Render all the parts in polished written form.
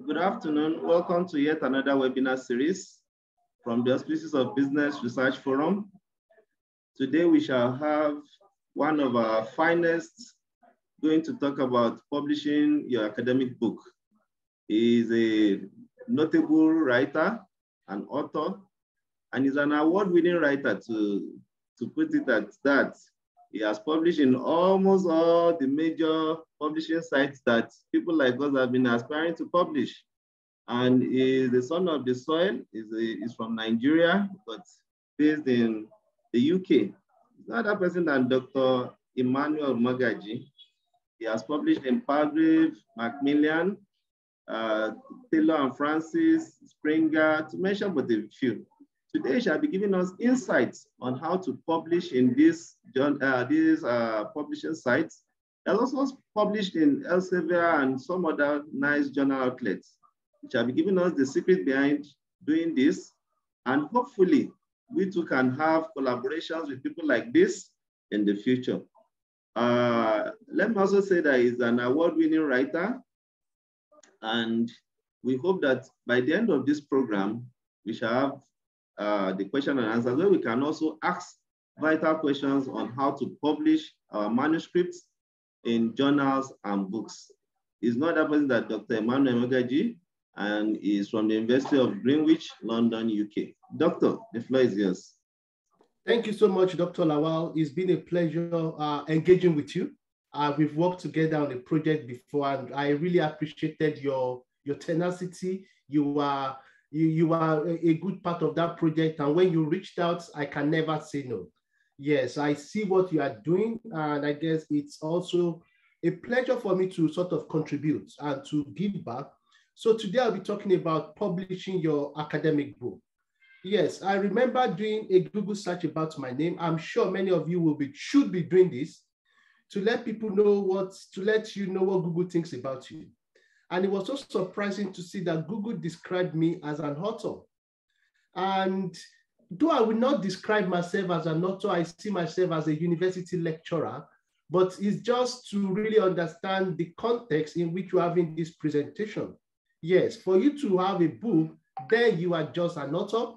Good afternoon. Welcome to yet another webinar series from the auspices of Business Research Forum. Today we shall have one of our finest going to talk about publishing your academic book. He is a notable writer, an author, and is an award-winning writer to put it at that. He has published in almost all the major publishing sites that people like us have been aspiring to publish. And he is the son of the soil. He's from Nigeria, but based in the UK. He's not that person than Dr. Emmanuel Mogaji. He has published in Palgrave, Macmillan, Taylor and Francis, Springer, to mention but a few. Today, he shall be giving us insights on how to publish in these publishing sites. He has also published in Elsevier and some other nice journal outlets. He shall be giving us the secret behind doing this. And hopefully, we too can have collaborations with people like this in the future. Let me also say that he's an award-winning writer. And we hope that by the end of this program, we shall have the question and answers where we can also ask vital questions on how to publish our manuscripts in journals and books. He's not that person that Dr. Emmanuel Mogaji, and is from the University of Greenwich, London, UK. Doctor, the floor is yours. Thank you so much, Dr. Lawal. It's been a pleasure engaging with you. We've worked together on a project before, and I really appreciated your tenacity. You are a good part of that project, and when you reached out, I can never say no. Yes, I see what you are doing, and I guess it's also a pleasure for me to sort of contribute and to give back. So today I'll be talking about publishing your academic book. Yes, I remember doing a Google search about my name. I'm sure many of you should be doing this to let people know to let you know what Google thinks about you. And it was so surprising to see that Google described me as an author. And though I will not describe myself as an author, I see myself as a university lecturer, but it's just to really understand the context in which you're having this presentation. Yes, for you to have a book, then you are just an author.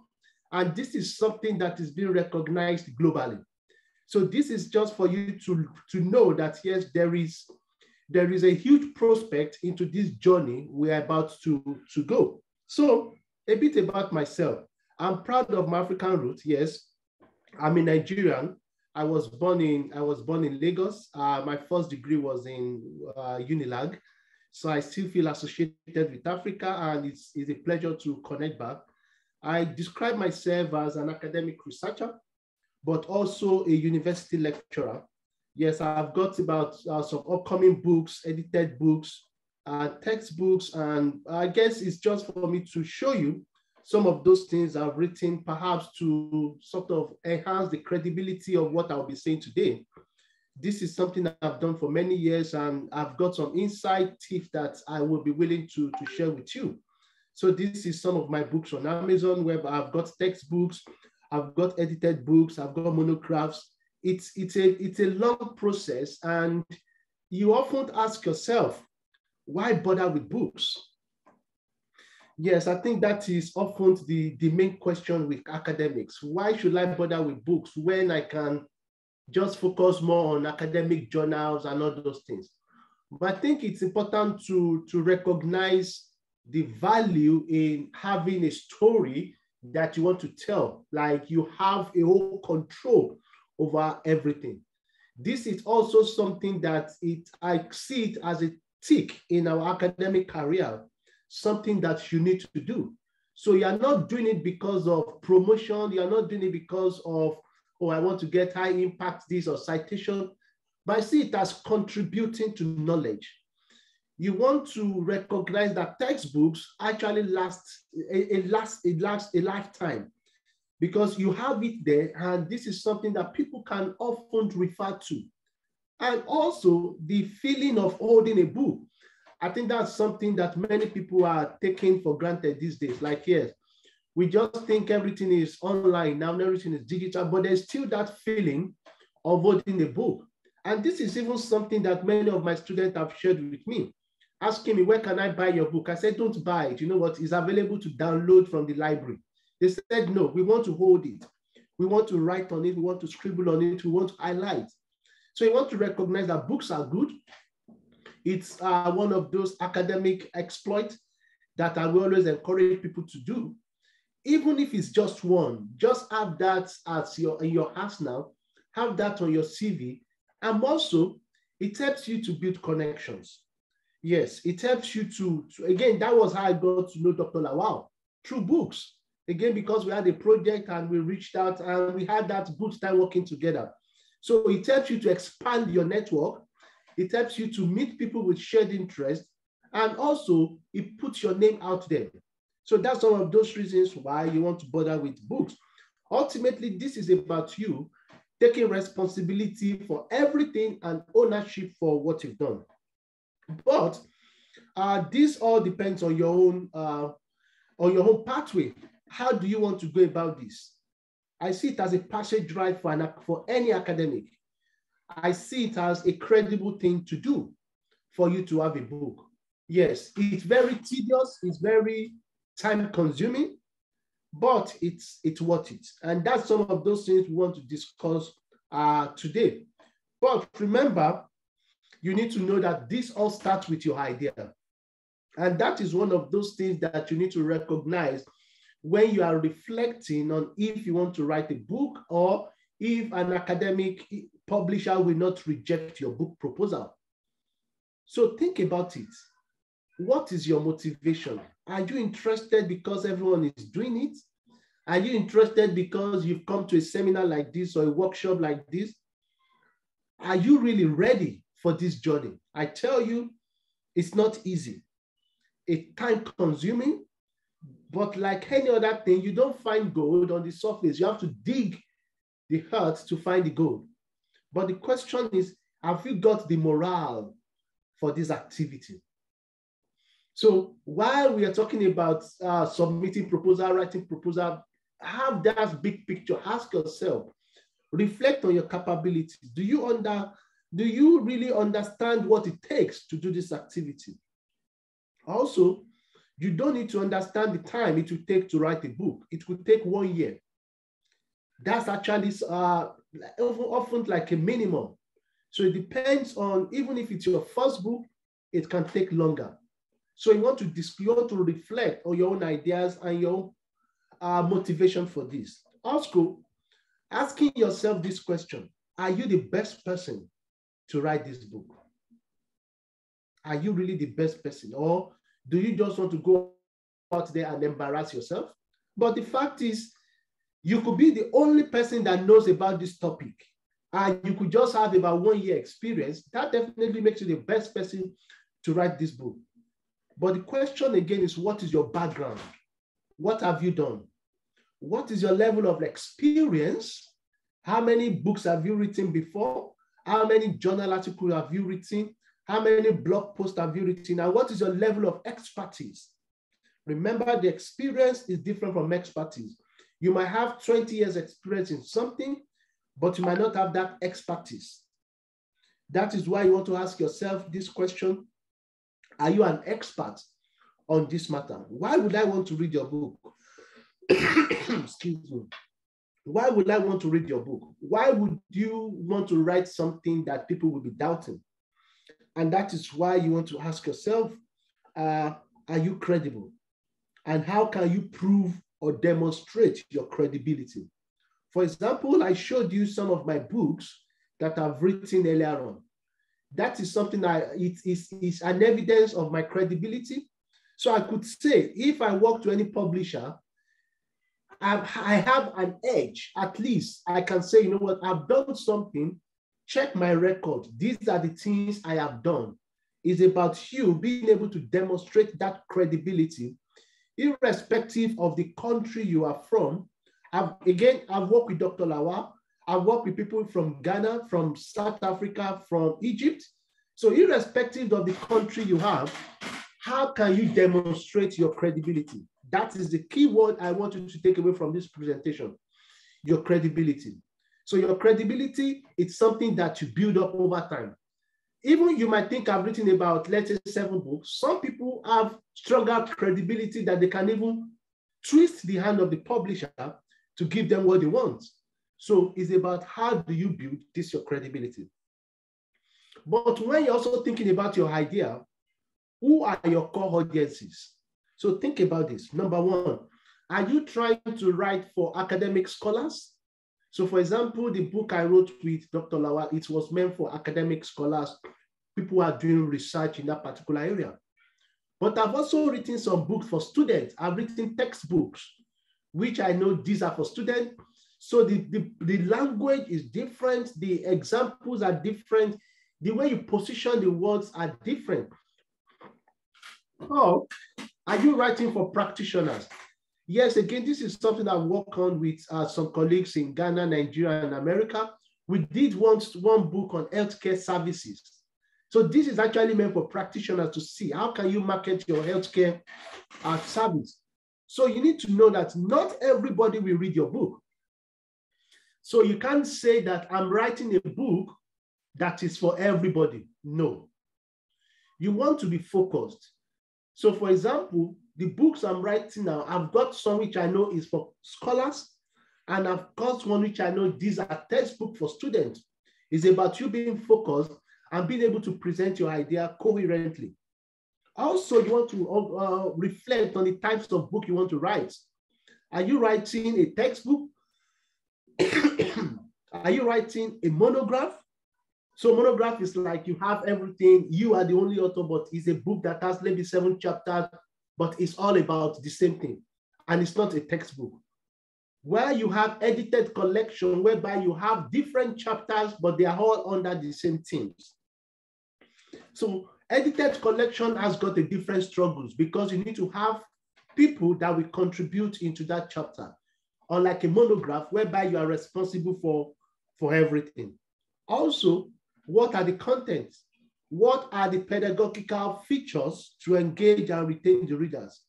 And this is something that is being recognized globally. So this is just for you to know that, yes, there is a huge prospect into this journey we're about to go. So a bit about myself. I'm proud of my African roots. Yes, I'm a Nigerian. I was born in Lagos. My first degree was in Unilag. So I still feel associated with Africa, and it's a pleasure to connect back. I describe myself as an academic researcher, but also a university lecturer. Yes, I've got about some upcoming books, edited books, textbooks, and I guess it's just for me to show you some of those things I've written, perhaps to sort of enhance the credibility of what I'll be saying today. This is something that I've done for many years, and I've got some insight tips that I will be willing to share with you. So this is some of my books on Amazon, where I've got textbooks, I've got edited books, I've got monographs. It's a long process, and you often ask yourself, why bother with books? Yes, I think that is often the main question with academics. Why should I bother with books when I can just focus more on academic journals and all those things? But I think it's important to recognize the value in having a story that you want to tell, like you have a whole control over everything. This is also something that I see it as a tick in our academic career, something that you need to do. So you're not doing it because of promotion, you're not doing it because of, oh, I want to get high impact this or citation, but I see it as contributing to knowledge. You want to recognize that textbooks actually last a lifetime, because you have it there, and this is something that people can often refer to. And also the feeling of holding a book. I think that's something that many people are taking for granted these days. Like, yes, we just think everything is online now, everything is digital, but there's still that feeling of holding a book. And this is even something that many of my students have shared with me, asking me, where can I buy your book? I said, don't buy it. You know what? It's available to download from the library. They said, no, we want to hold it. We want to write on it. We want to scribble on it. We want to highlight. So you want to recognize that books are good. It's one of those academic exploits that I will always encourage people to do. Even if it's just one, just have that as in your arsenal, have that on your CV. And also, it helps you to build connections. Yes, it helps you to again, that was how I got to know Dr. Lawal, through books. Again, because we had a project and we reached out and we had that good time working together. So it helps you to expand your network. It helps you to meet people with shared interests. And also, it puts your name out there. So that's some of those reasons why you want to bother with books. Ultimately, this is about you taking responsibility for everything and ownership for what you've done. But this all depends on your own pathway. How do you want to go about this? I see it as a passage drive for any academic. I see it as a credible thing to do for you to have a book. Yes, it's very tedious, it's very time-consuming, but it's worth it. And that's some of those things we want to discuss today. But remember, you need to know that this all starts with your idea. And that is one of those things that you need to recognize when you are reflecting on if you want to write a book or if an academic publisher will not reject your book proposal. So think about it. What is your motivation? Are you interested because everyone is doing it? Are you interested because you've come to a seminar like this or a workshop like this? Are you really ready for this journey? I tell you, it's not easy. It's time-consuming, but like any other thing, you don't find gold on the surface. You have to dig the earth to find the gold. But the question is, have you got the morale for this activity? So while we are talking about submitting proposal, writing proposal, have that big picture. Ask yourself, reflect on your capabilities. Do you really understand what it takes to do this activity? Also, you don't need to understand the time it will take to write a book. It could take 1 year. That's actually often like a minimum. So it depends on, even if it's your first book, it can take longer. So you want to reflect on your own ideas and your motivation for this. Also, asking yourself this question: are you the best person to write this book? Are you really the best person? Or do you just want to go out there and embarrass yourself? But the fact is, you could be the only person that knows about this topic, and you could just have about 1 year experience. That definitely makes you the best person to write this book. But the question again is, what is your background? What have you done? What is your level of experience? How many books have you written before? How many journal articles have you written? How many blog posts have you written? And what is your level of expertise? Remember, the experience is different from expertise. You might have 20 years experience in something, but you might not have that expertise. That is why you want to ask yourself this question: are you an expert on this matter? Why would I want to read your book? Excuse me. Why would I want to read your book? Why would you want to write something that people will be doubting? And that is why you want to ask yourself, are you credible? And how can you prove or demonstrate your credibility? For example, I showed you some of my books that I've written earlier on. That is something it is an evidence of my credibility. So I could say, if I walk to any publisher, I have an edge. At least I can say, you know what, I've done something. Check my record. These are the things I have done. It's about you being able to demonstrate that credibility, irrespective of the country you are from. I've worked with Dr. Lawal. I've worked with people from Ghana, from South Africa, from Egypt. So irrespective of the country you have, how can you demonstrate your credibility? That is the key word I want you to take away from this presentation: your credibility. So your credibility, it's something that you build up over time. Even you might think I've written about, let's say, 7 books. Some people have stronger credibility that they can even twist the hand of the publisher to give them what they want. So it's about how do you build this, your credibility. But when you're also thinking about your idea, who are your core audiences? So think about this. Number 1, are you trying to write for academic scholars? So for example, the book I wrote with Dr. Lawal, it was meant for academic scholars, people who are doing research in that particular area. But I've also written some books for students. I've written textbooks, which I know these are for students. So the language is different. The examples are different. The way you position the words are different. Oh, are you writing for practitioners? Yes, again, this is something I work on with some colleagues in Ghana, Nigeria, and America. We did one book on healthcare services. So this is actually meant for practitioners to see how can you market your healthcare service. So you need to know that not everybody will read your book. So you can't say that I'm writing a book that is for everybody. No. You want to be focused. So for example, the books I'm writing now, I've got some which I know is for scholars, and I've got one which I know these are textbooks for students. It's about you being focused and being able to present your idea coherently. Also, you want to reflect on the types of book you want to write. Are you writing a textbook? Are you writing a monograph? So monograph is like you have everything, you are the only author, but it's a book that has maybe 7 chapters, but it's all about the same thing. And it's not a textbook. Where you have edited collection, whereby you have different chapters, but they are all under the same themes. So edited collection has got a different struggles because you need to have people that will contribute into that chapter. Unlike a monograph, whereby you are responsible for everything. Also, what are the contents? What are the pedagogical features to engage and retain the readers?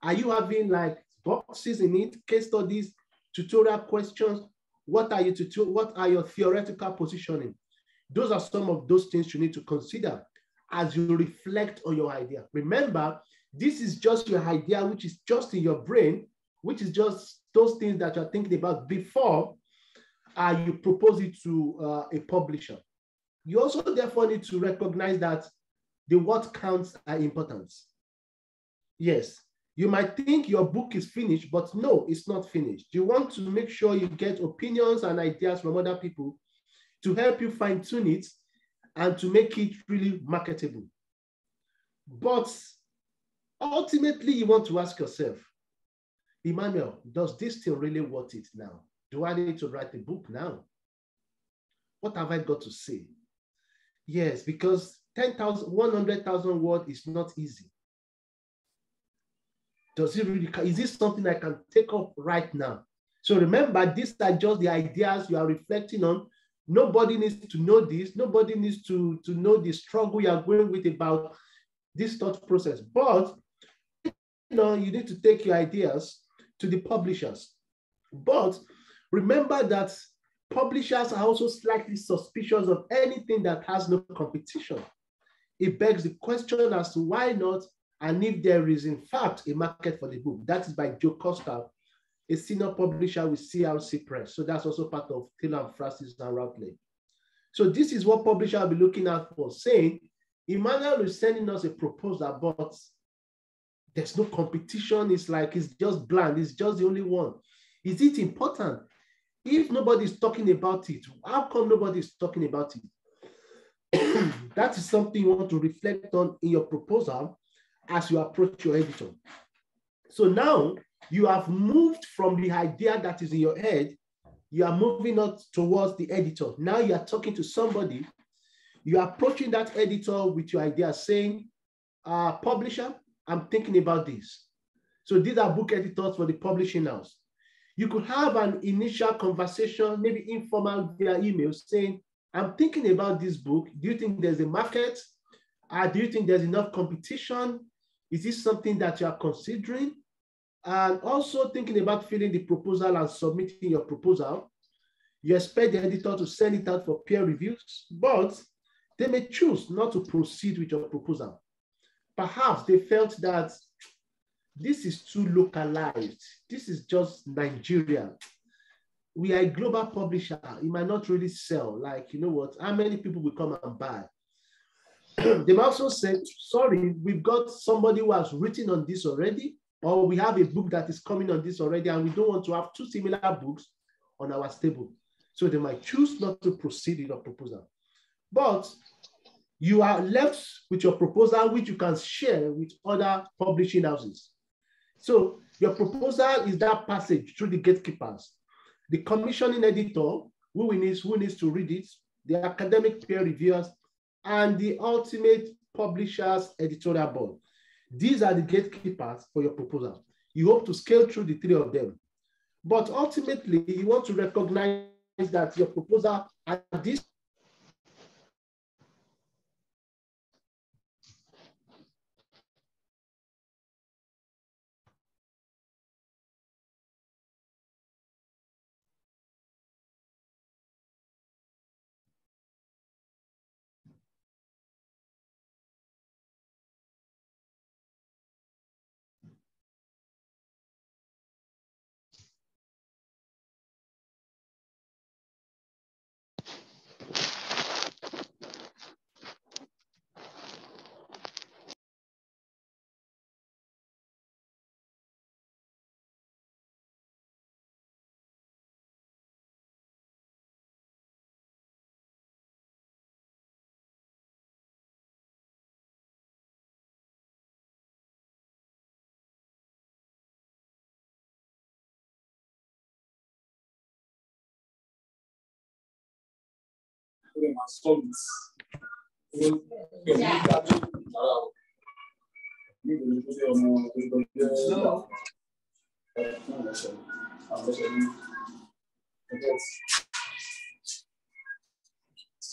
Are you having like boxes in it, case studies, tutorial questions? What are your theoretical positioning? Those are some of those things you need to consider as you reflect on your idea. Remember, this is just your idea, which is just in your brain, which is just those things that you're thinking about before you propose it to a publisher. You also therefore need to recognize that the what counts are important. Yes, you might think your book is finished, but no, it's not finished. You want to make sure you get opinions and ideas from other people to help you fine tune it and to make it really marketable. But ultimately, you want to ask yourself, Emmanuel, does this still really worth it now? Do I need to write a book now? What have I got to say? Yes, because 10,000, 100,000 words is not easy. Does it really, is this something I can take up right now? So remember, these are just the ideas you are reflecting on. Nobody needs to know this. Nobody needs to know the struggle you are going with about this thought process. But you need to take your ideas to the publishers. But remember that publishers are also slightly suspicious of anything that has no competition. It begs the question as to why not, and if there is in fact a market for the book. That is by Joe Costa, a senior publisher with CRC Press. So that's also part of Taylor & Francis and Routledge. So this is what publishers will be looking at for, saying, Emmanuel is sending us a proposal, but there's no competition. It's like it's just bland. It's just the only one. Is it important? If nobody is talking about it, how come nobody is talking about it? That is something you want to reflect on in your proposal as you approach your editor. So now you have moved from the idea that is in your head, you are moving on towards the editor. Now you are talking to somebody, you are approaching that editor with your idea saying, publisher, I'm thinking about this. So these are book editors for the publishing house. You could have an initial conversation, maybe informal via email, saying, I'm thinking about this book. Do you think there's a market? Do you think there's enough competition? Is this something that you are considering? And also thinking about filling the proposal and submitting your proposal. You expect the editor to send it out for peer reviews, but they may choose not to proceed with your proposal. Perhaps they felt that this is too localized. This is just Nigeria. We are a global publisher. It might not really sell. Like, you know what? How many people will come and buy? They also said, sorry, we've got somebody who has written on this already, or we have a book that is coming on this already, and we don't want to have two similar books on our table. So they might choose not to proceed with your proposal. But you are left with your proposal, which you can share with other publishing houses. So your proposal is that passage through the gatekeepers, the commissioning editor, who needs to read it, the academic peer reviewers, and the ultimate publisher's editorial board. These are the gatekeepers for your proposal. You hope to scale through the three of them. But ultimately, you want to recognize that your proposal at this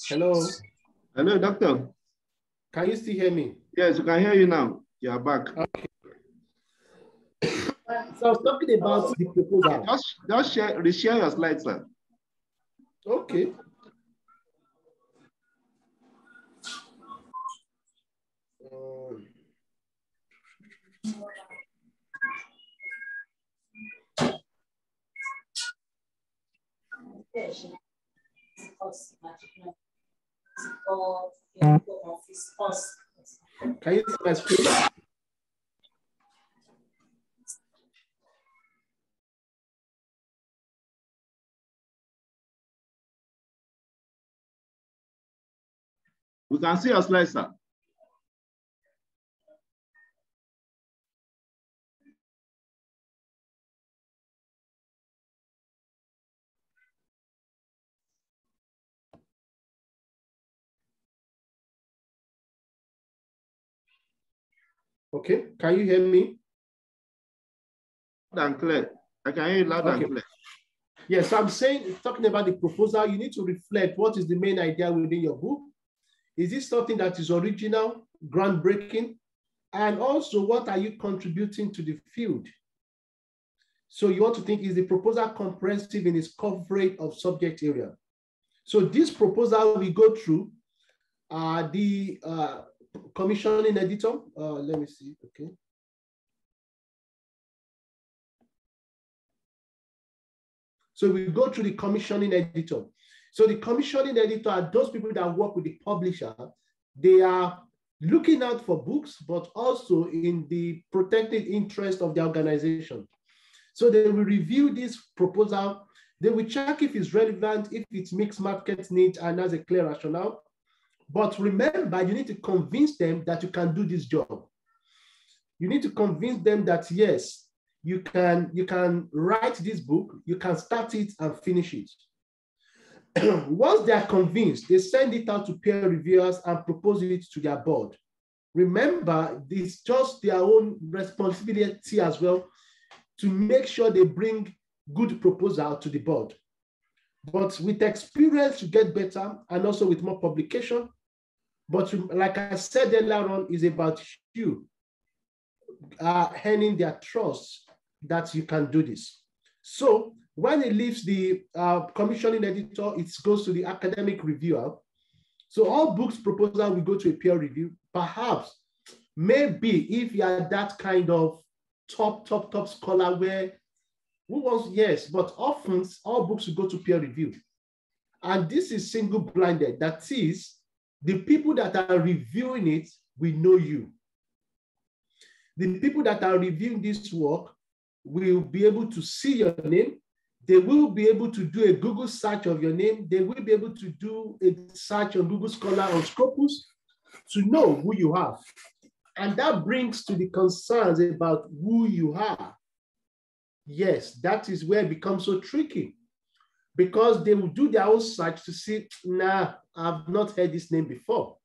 Hello. Hello, doctor. Can you still hear me? Yes, we can hear you now. You are back. Okay. So I was talking about the proposal. Just reshare your slides, sir. Okay. Can you see my screen? We can see your slides, sir. Okay, can you hear me? Loud and clear. I can hear you loud and clear. Yes, I'm saying, talking about the proposal, you need to reflect what is the main idea within your book. Is this something that is original, groundbreaking? And also, what are you contributing to the field? So you want to think, is the proposal comprehensive in its coverage of subject area? So this proposal we go through the commissioning editor. Let me see, okay. So we go through the commissioning editor. So the commissioning editor are those people that work with the publisher. They are looking out for books, but also in the protected interest of the organization. So they will review this proposal. They will check if it's relevant, if it meets market needs and has a clear rationale. But remember, you need to convince them that you can do this job. You need to convince them that, yes, you can write this book, you can start it and finish it. Once they are convinced, they send it out to peer reviewers and propose it to their board. Remember, it's just their own responsibility as well to make sure they bring good proposal to the board. But with experience, you get better, and also with more publication. But like I said earlier on, is about you earning their trust that you can do this. So When it leaves the commissioning editor, it goes to the academic reviewer. So all books proposal will go to a peer review. Perhaps, maybe if you are that kind of top scholar where, who wants, yes, but often all books will go to peer review. And this is single-blinded. That is, the people that are reviewing it will know you. The people that are reviewing this work will be able to see your name. They will be able to do a Google search of your name. They will be able to do a search on Google Scholar or Scopus to know who you are. And that brings to the concerns about who you are. Yes, that is where it becomes so tricky, because they will do their own search to see, nah, I've not heard this name before.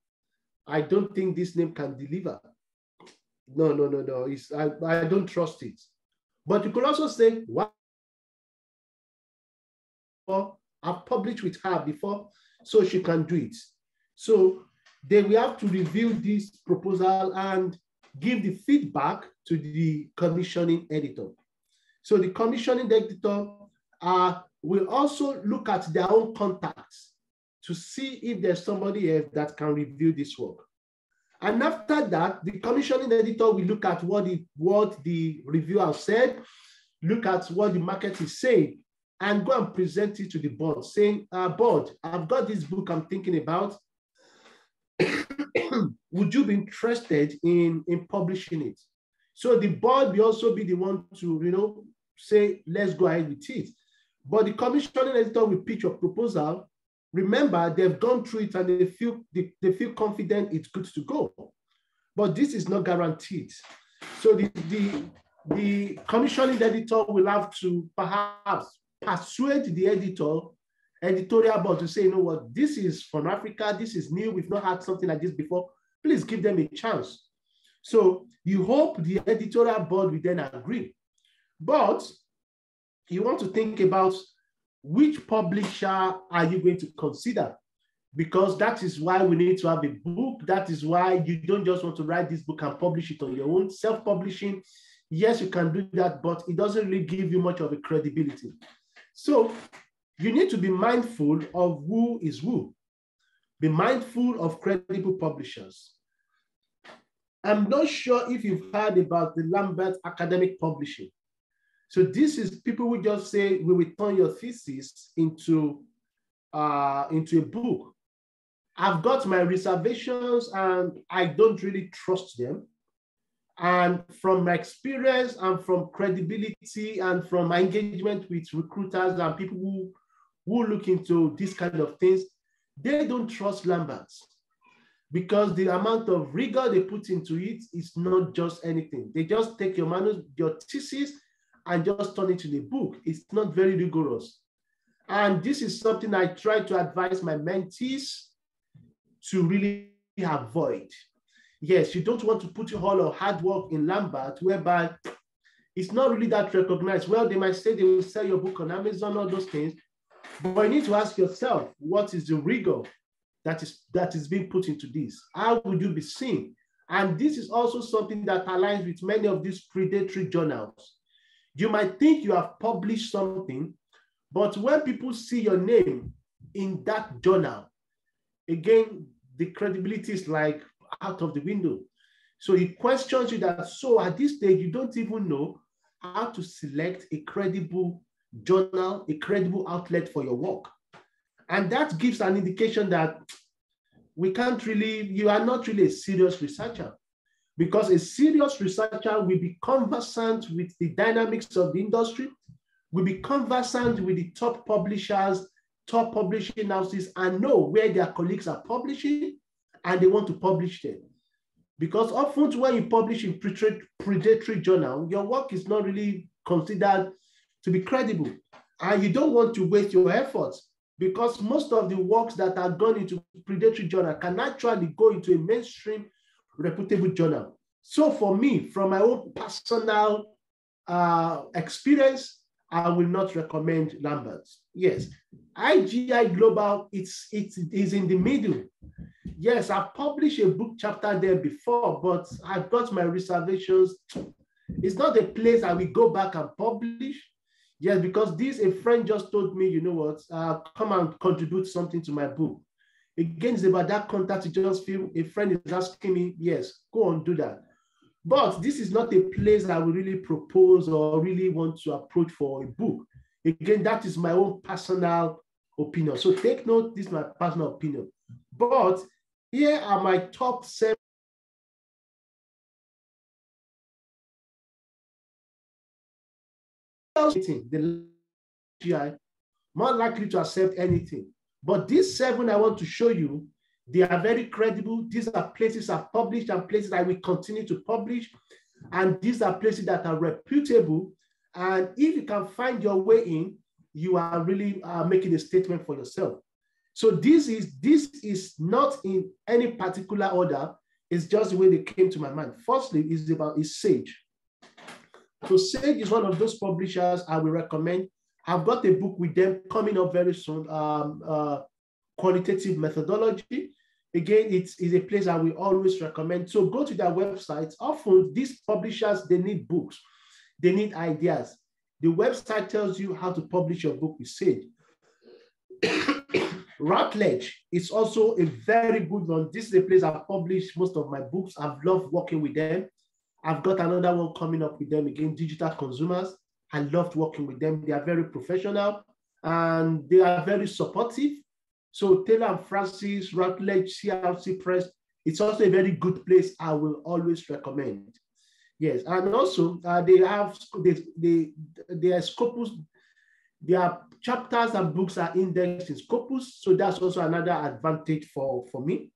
I don't think this name can deliver. No. I don't trust it. But you could also say, wow, I've published with her before, so she can do it. So they will have to review this proposal and give the feedback to the commissioning editor. So the commissioning editor will also look at their own contacts to see if there's somebody else that can review this work. And after that, the commissioning editor will look at what the reviewer said, look at what the market is saying, and go and present it to the board, saying, board, I've got this book I'm thinking about. Would you be interested in publishing it? So the board will also be the one to, say, let's go ahead with it. But the commissioning editor will pitch your proposal. Remember, they've gone through it and they feel confident it's good to go. But this is not guaranteed. So the commissioning editor will have to perhaps persuade the editorial board to say, you know what, this is from Africa, this is new, we've not had something like this before, please give them a chance. So you hope the editorial board will then agree. But you want to think about which publisher are you going to consider? Because that is why we need to have a book. That is why you don't just want to write this book and publish it on your own. Self-publishing, yes, you can do that, but it doesn't really give you much of a credibility. So you need to be mindful of who is who. Be mindful of credible publishers. I'm not sure if you've heard about the Lambert Academic Publishing. So this is people who just say, we will turn your thesis into a book. I've got my reservations and I don't really trust them. And from my experience and from credibility and from my engagement with recruiters and people who look into these kind of things, they don't trust Lamberts because the amount of rigor they put into it is not just anything. They just take your thesis and just turn it into a book. It's not very rigorous. And this is something I try to advise my mentees to really avoid. Yes, you don't want to put all your hard work in Lambert, whereby it's not really that recognized. Well, they might say they will sell your book on Amazon, all those things, but you need to ask yourself, what is the rigor that is being put into this? How would you be seen? And this is also something that aligns with many of these predatory journals. You might think you have published something, but when people see your name in that journal, again, the credibility is like out of the window. So it questions you that, so at this stage, you don't even know how to select a credible journal, a credible outlet for your work. And that gives an indication that you are not really a serious researcher, because a serious researcher will be conversant with the dynamics of the industry, will be conversant with the top publishers, top publishing houses, and know where their colleagues are publishing, and they want to publish them. Because often when you publish in predatory journal, your work is not really considered to be credible. And you don't want to waste your efforts, because most of the works that are gone into predatory journal can actually go into a mainstream reputable journal. So for me, from my own personal experience, I will not recommend Lambert. Yes, IGI Global, it is in the middle. Yes, I've published a book chapter there before, but I've got my reservations. It's not a place I will go back and publish. Yes, because a friend just told me, you know what, come and contribute something to my book. Again, it's about that contact. You just feel a friend is asking me, yes, go on, do that. But this is not a place I will really propose or really want to approach for a book. Again, that is my own personal opinion. So take note, this is my personal opinion. But here are my top 7. The GI more likely to accept anything. But these 7 I want to show you, they are very credible. These are places I've published and places I will continue to publish. And these are places that are reputable. And if you can find your way in, you are really making a statement for yourself. So this is not in any particular order. It's just the way they came to my mind. Firstly, is Sage. So Sage is one of those publishers I will recommend. I've got a book with them coming up very soon, Qualitative Methodology. Again, it's a place I will always recommend. So go to their website. Often these publishers, they need books. They need ideas. The website tells you how to publish your book with Sage. Routledge is also a very good one. This is a place I've published most of my books. I've loved working with them. I've got another one coming up with them again, Digital Consumers. I loved working with them. They are very professional and they are very supportive. So Taylor and Francis, Routledge, CRC Press, it's also a very good place I will always recommend. Yes, and also they have their Scopus, their chapters and books are indexed in Scopus, so that's also another advantage for me.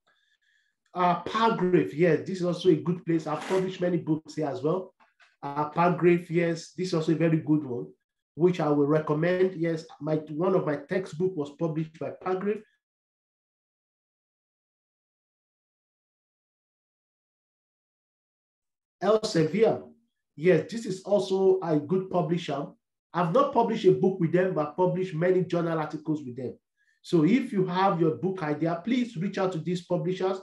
Palgrave, yes, this is also a good place. I've published many books here as well. Palgrave, yes, this is also a very good one, which I will recommend. Yes, one of my textbooks was published by Palgrave. Elsevier, yes, this is also a good publisher. I've not published a book with them, but published many journal articles with them. So if you have your book idea, please reach out to these publishers.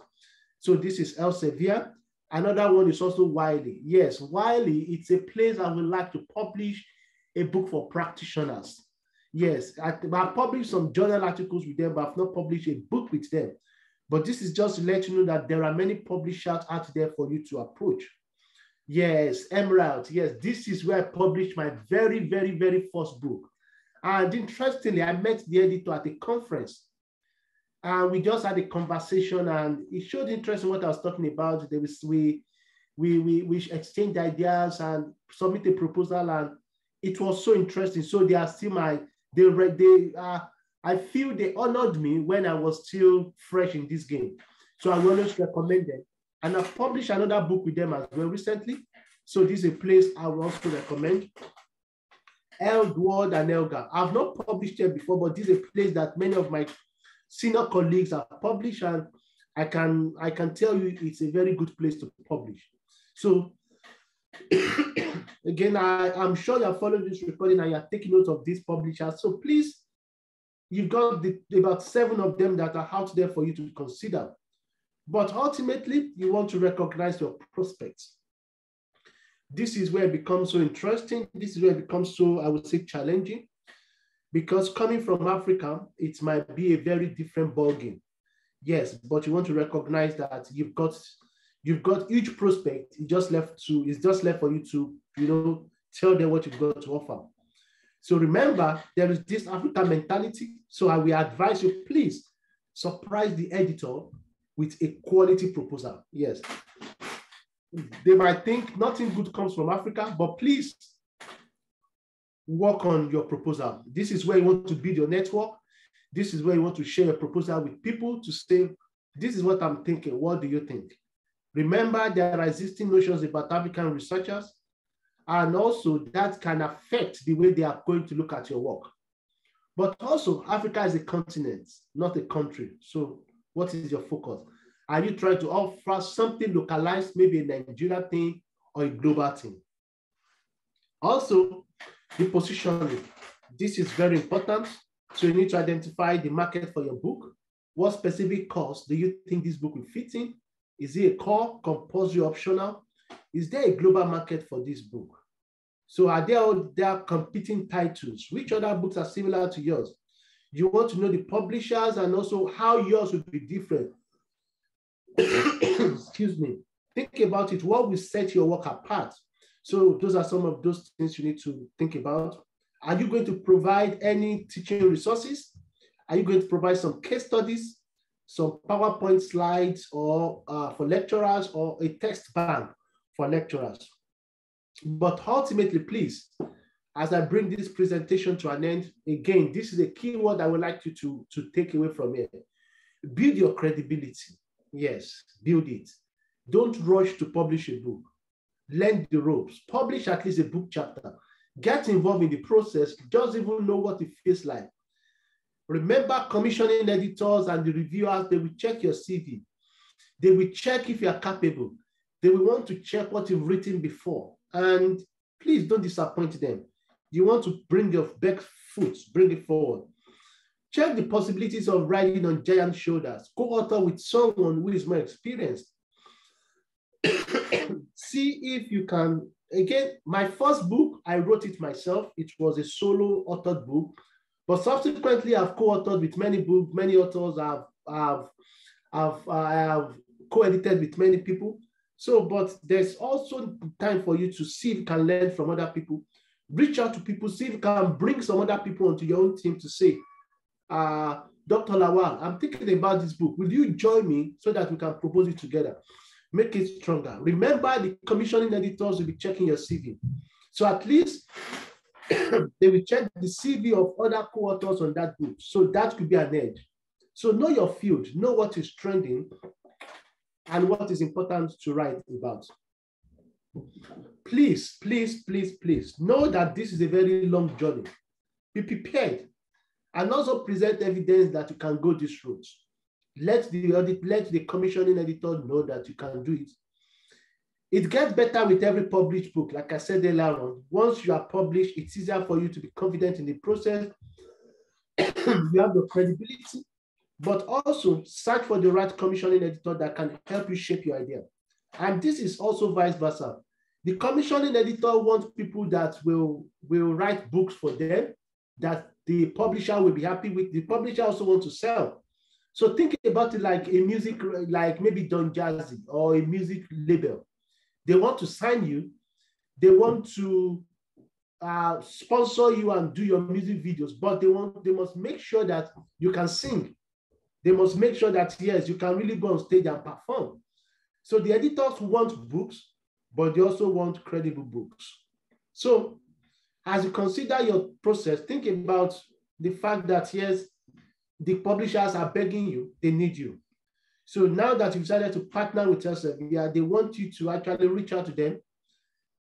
So this is Elsevier. Another one is also Wiley. Yes, Wiley, it's a place I would like to publish a book for practitioners. Yes, I've published some journal articles with them, but I've not published a book with them. But this is just to let you know that there are many publishers out there for you to approach. Yes, Emerald. Yes, this is where I published my very, very, very first book. And interestingly, I met the editor at a conference. And we just had a conversation and it showed interest in what I was talking about. We exchanged ideas and submitted a proposal and it was so interesting. So they are still I feel they honored me when I was still fresh in this game. So I always recommend them. And I've published another book with them as well recently. So this is a place I will also recommend. Eldward and Elgar. I've not published it before, but this is a place that many of my senior colleagues have published, and I can tell you it's a very good place to publish. So again, I'm sure you're following this recording and you're taking note of these publishers. So please, you've got about 7 of them that are out there for you to consider. But ultimately, you want to recognize your prospects. This is where it becomes so interesting. This is where it becomes so, I would say, challenging. Because coming from Africa, it might be a very different ballgame. Yes, but you want to recognize that you've got each prospect. It's just left for you to, tell them what you've got to offer. So remember, there is this African mentality. So I will advise you, please surprise the editor with a quality proposal. Yes. They might think nothing good comes from Africa, but please work on your proposal. This is where you want to build your network. This is where you want to share your proposal with people to say, this is what I'm thinking. What do you think? Remember, there are existing notions about African researchers, and also that can affect the way they are going to look at your work. But also, Africa is a continent, not a country. So what is your focus? Are you trying to offer something localized, maybe a Nigeria thing or a global thing? Also, the positioning. This is very important. So you need to identify the market for your book. What specific course do you think this book will fit in? Is it a core, compulsory, optional? Is there a global market for this book? So are there competing titles? Which other books are similar to yours? You want to know the publishers and also how yours will be different. Excuse me. Think about it. What will set your work apart? So those are some of those things you need to think about. Are you going to provide any teaching resources? Are you going to provide some case studies, some PowerPoint slides or for lecturers, or a text bank for lecturers? But ultimately, please, as I bring this presentation to an end, again, this is a key word I would like you to take away from here. Build your credibility. Yes, build it. Don't rush to publish a book. Learn the ropes. Publish at least a book chapter. Get involved in the process. Just even know what it feels like. Remember, commissioning editors and the reviewers, they will check your CV. They will check if you are capable. They will want to check what you've written before. And please don't disappoint them. You want to bring your best foot, bring it forward. Check the possibilities of riding on giant shoulders. Co-author with someone who is more experienced. See if you can. Again, my first book, I wrote it myself. It was a solo authored book, but subsequently I've co-authored with many books, many authors. I have co-edited with many people. So, but there's also time for you to see if you can learn from other people. Reach out to people, see if you can bring some other people onto your own team to say, Dr. Lawal, I'm thinking about this book. Will you join me so that we can propose it together? Make it stronger. Remember, the commissioning editors will be checking your CV. So at least they will check the CV of other co-authors on that book. So that could be an edge. So know your field, know what is trending and what is important to write about. Please, please, please, please know that this is a very long journey. Be prepared and also present evidence that you can go this route. Let the commissioning editor know that you can do it. It gets better with every published book. Like I said earlier on, once you are published, it's easier for you to be confident in the process. You have the credibility, but also search for the right commissioning editor that can help you shape your idea. And this is also vice versa. The commissioning editor wants people that will write books for them, that the publisher will be happy with. The publisher also wants to sell. So think about it like a music, like maybe Don Jazzy or a music label. They want to sign you. They want to sponsor you and do your music videos, but they must make sure that you can sing. They must make sure that, yes, you can really go on stage and perform. So the editors want books, but they also want credible books. So as you consider your process, think about the fact that, yes, the publishers are begging you, they need you. So now that you've decided to partner with Elsevier, they want you to actually reach out to them.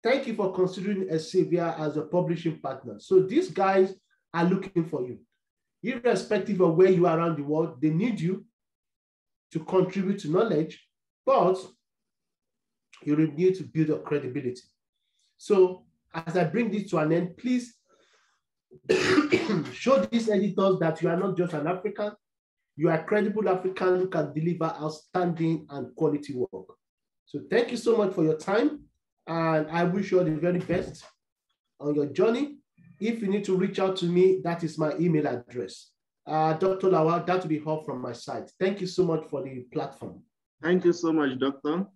Thank you for considering Elsevier as a publishing partner. So these guys are looking for you. Irrespective of where you are around the world, they need you to contribute to knowledge, but you need to build up credibility. So as I bring this to an end, please show these editors that you are not just an African, you are a credible African who can deliver outstanding and quality work. So thank you so much for your time, and I wish you all the very best on your journey. If you need to reach out to me, that is my email address. Dr. Lawal, that will be all from my side. Thank you so much for the platform. Thank you so much, Doctor.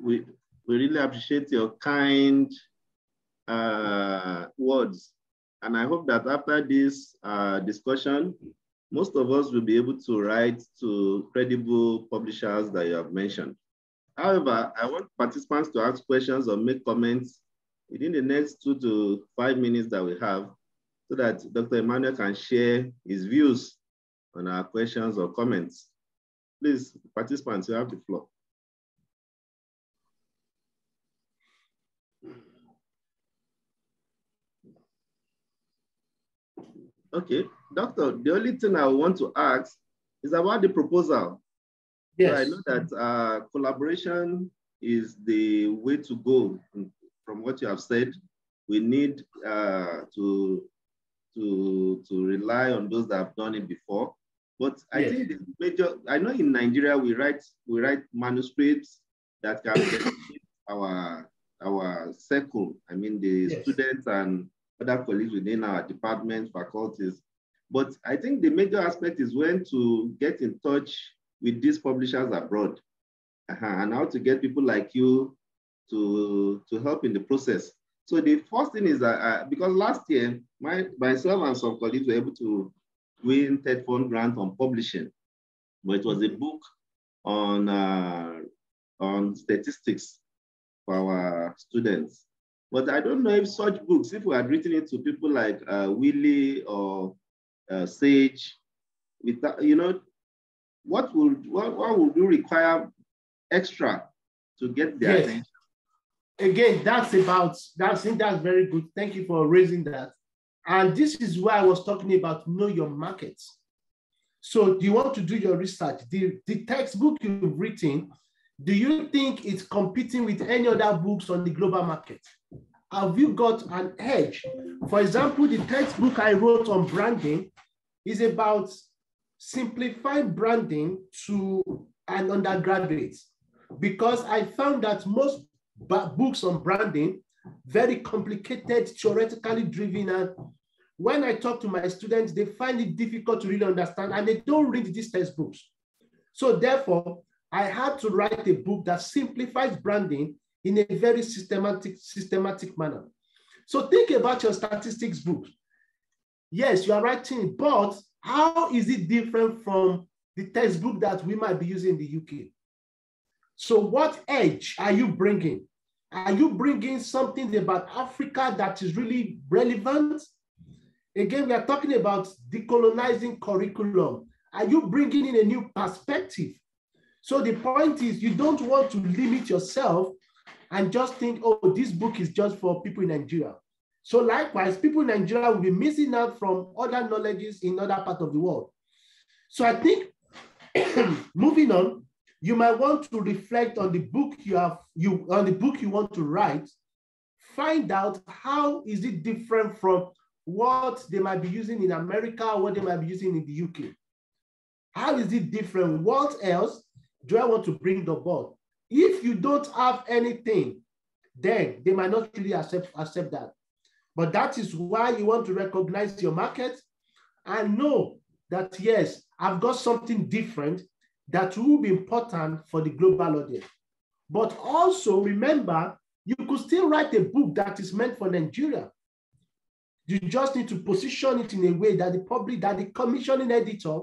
We really appreciate your kind words. And I hope that after this discussion, most of us will be able to write to credible publishers that you have mentioned. However, I want participants to ask questions or make comments within the next 2 to 5 minutes that we have, so that Dr. Emmanuel can share his views on our questions or comments. Please, participants, you have the floor. Okay, Doctor, the only thing I want to ask is about the proposal. Yes. So I know that collaboration is the way to go. From what you have said, we need to rely on those that have done it before. But I think the major, I know in Nigeria we write manuscripts that can benefit our our circle, I mean the students and other colleagues within our departments, faculties. But I think the major aspect is when to get in touch with these publishers abroad and how to get people like you to help in the process. So the first thing is that, because last year, myself and some colleagues were able to win third fund grant on publishing, but it was a book on statistics for our students. But I don't know if such books, if we had written it to people like Willie or Sage, without, you know, what would you require extra to get their attention? Again, that's very good. Thank you for raising that. And this is why I was talking about know your market. So do you want to do your research? The textbook you've written, do you think it's competing with any other books on the global market? Have you got an edge? For example, the textbook I wrote on branding is about simplifying branding to an undergraduate, because I found that most books on branding, very complicated, theoretically driven, and when I talk to my students, they find it difficult to really understand and they don't read these textbooks. So therefore, I had to write a book that simplifies branding in a very systematic manner. So think about your statistics book. Yes, you are writing, but how is it different from the textbook that we might be using in the UK? So what edge are you bringing? Are you bringing something about Africa that is really relevant? Again, we are talking about decolonizing curriculum. Are you bringing in a new perspective? So the point is, you don't want to limit yourself and just think, oh, this book is just for people in Nigeria. So likewise, people in Nigeria will be missing out from other knowledges in other parts of the world. So I think, moving on, you might want to reflect on the book you want to write. Find out how is it different from what they might be using in America, what they might be using in the UK. How is it different? What else do I want to bring the board? If you don't have anything, then they might not really accept that. But that is why you want to recognize your market and know that, yes, I've got something different that will be important for the global audience. But also remember, you could still write a book that is meant for Nigeria. You just need to position it in a way that the commissioning editor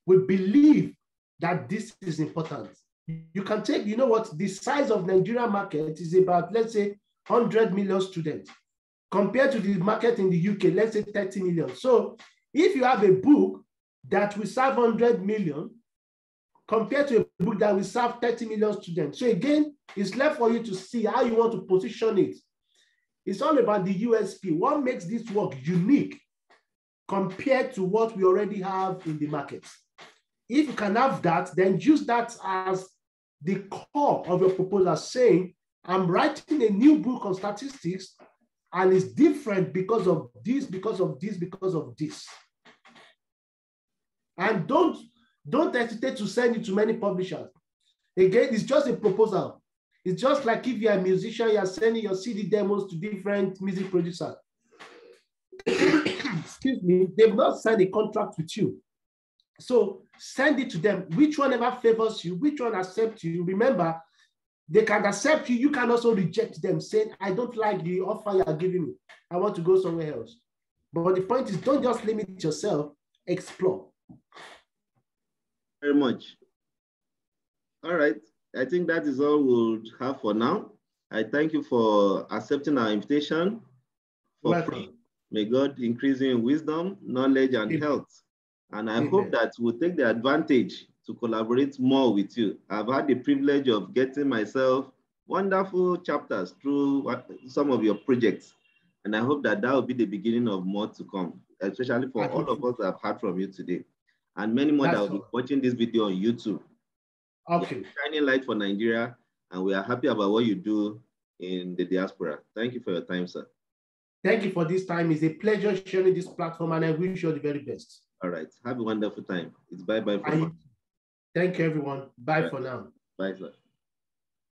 will believe that this is important. You can take, you know what, the size of Nigeria market is about, let's say, 100 million students. Compared to the market in the UK, let's say 30 million. So if you have a book that will serve 100 million, compared to a book that will serve 30 million students. So again, it's left for you to see how you want to position it. It's all about the USP. What makes this work unique compared to what we already have in the market? If you can have that, then use that as the core of your proposal, saying, I'm writing a new book on statistics and it's different because of this, because of this, because of this. And don't hesitate to send it to many publishers. Again, it's just a proposal. It's just like if you're a musician, you're sending your CD demos to different music producers. Excuse me, they've not signed a contract with you. So send it to them. Which one ever favors you, which one accepts you. Remember, they can accept you. You can also reject them, saying, I don't like the offer you are giving me. I want to go somewhere else. But the point is, don't just limit yourself, explore. Very much. All right. I think that is all we'll have for now. I thank you for accepting our invitation for free. May God increase you in wisdom, knowledge, and health. And I hope that we'll take the advantage to collaborate more with you. I've had the privilege of getting myself wonderful chapters through some of your projects. And I hope that that will be the beginning of more to come, especially for all of us that have heard from you today. And many more that will be watching this video on YouTube. Okay. Shining light for Nigeria, and we are happy about what you do in the diaspora. Thank you for your time, sir. Thank you for this time. It's a pleasure sharing this platform, and I wish you all the very best. All right. Have a wonderful time. It's bye-bye for now. Thank you, everyone. Bye for now. Bye, sir.